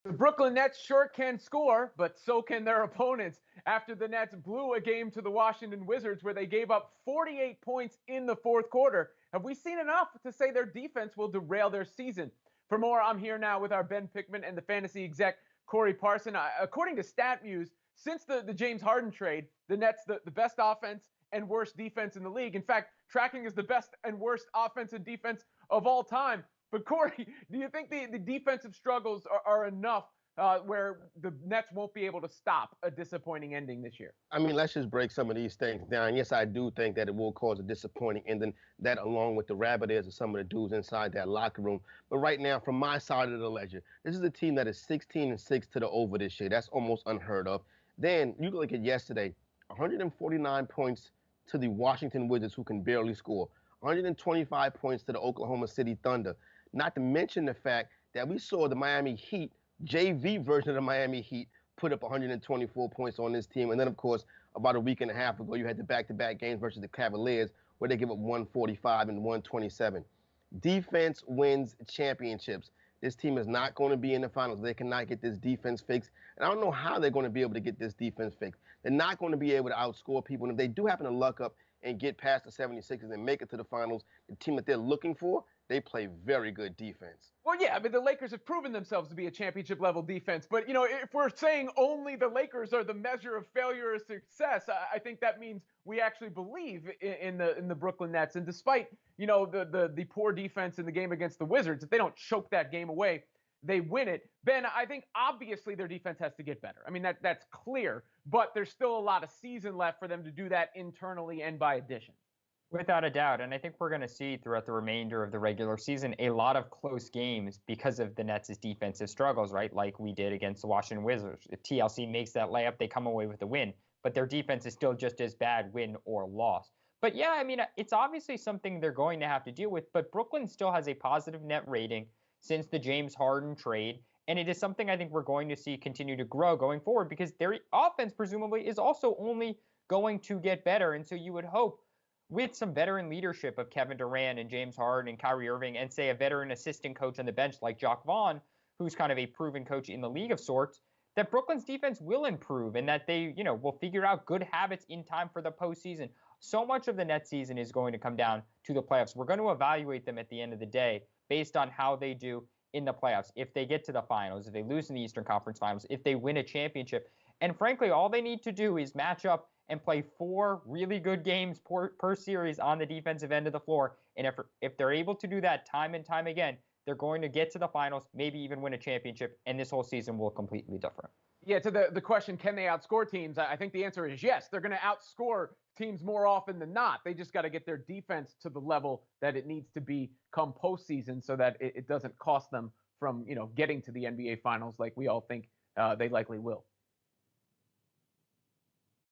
The Brooklyn Nets sure can score, but so can their opponents. After the Nets blew a game to the Washington Wizards where they gave up 48 points in the fourth quarter, have we seen enough to say their defense will derail their season? For more, I'm here now with our Ben Pickman and the fantasy exec Corey Parson. According to StatMuse, since the James Harden trade, the Nets the best offense and worst defense in the league. In fact, tracking is the best and worst offense and defense of all time. But Corey, do you think the defensive struggles are enough where the Nets won't be able to stop a disappointing ending this year? I mean, let's just break some of these things down. Yes, I do think that it will cause a disappointing ending, that along with the rabbit ears of some of the dudes inside that locker room. But right now, from my side of the ledger, this is a team that is 16-6 to the over this year. That's almost unheard of. Then you look at yesterday, 149 points to the Washington Wizards, who can barely score. 125 points to the Oklahoma City Thunder. Not to mention the fact that we saw the Miami Heat, JV version of the Miami Heat, put up 124 points on this team. And then, of course, about a week and a half ago, you had the back-to-back games versus the Cavaliers where they give up 145 and 127. Defense wins championships. This team is not going to be in the finals. They cannot get this defense fixed. And I don't know how they're going to be able to get this defense fixed. They're not going to be able to outscore people. And if they do happen to luck up and get past the 76ers and make it to the finals, the team that they're looking for, they play very good defense. Well, yeah, I mean, the Lakers have proven themselves to be a championship-level defense. But, if we're saying only the Lakers are the measure of failure or success, I think that means we actually believe in the Brooklyn Nets. And despite, the poor defense in the game against the Wizards, if they don't choke that game away, they win it. Ben, I think obviously their defense has to get better. I mean, that's clear. But there's still a lot of season left for them to do that internally and by addition. Without a doubt. And I think we're going to see throughout the remainder of the regular season a lot of close games because of the Nets' defensive struggles, right? Like we did against the Washington Wizards. If TLC makes that layup, they come away with a win. But their defense is still just as bad, win or loss. But yeah, I mean, it's obviously something they're going to have to deal with. But Brooklyn still has a positive net rating since the James Harden trade. And it is something I think we're going to see continue to grow going forward because their offense presumably is also only going to get better. And so you would hope with some veteran leadership of Kevin Durant and James Harden and Kyrie Irving and, say, a veteran assistant coach on the bench like Jacques Vaughn, who's kind of a proven coach in the league of sorts, that Brooklyn's defense will improve and that they, will figure out good habits in time for the postseason. So much of the Nets season is going to come down to the playoffs. We're going to evaluate them at the end of the day based on how they do in the playoffs. If they get to the finals, if they lose in the Eastern Conference Finals, if they win a championship. And frankly, all they need to do is match up and play 4 really good games per series on the defensive end of the floor. And if they're able to do that time and time again, they're going to get to the finals, maybe even win a championship, and this whole season will completely different. Yeah, to the question, can they outscore teams? I think the answer is yes. They're going to outscore teams more often than not. They just got to get their defense to the level that it needs to be come postseason so that it doesn't cost them from, getting to the NBA Finals like we all think they likely will.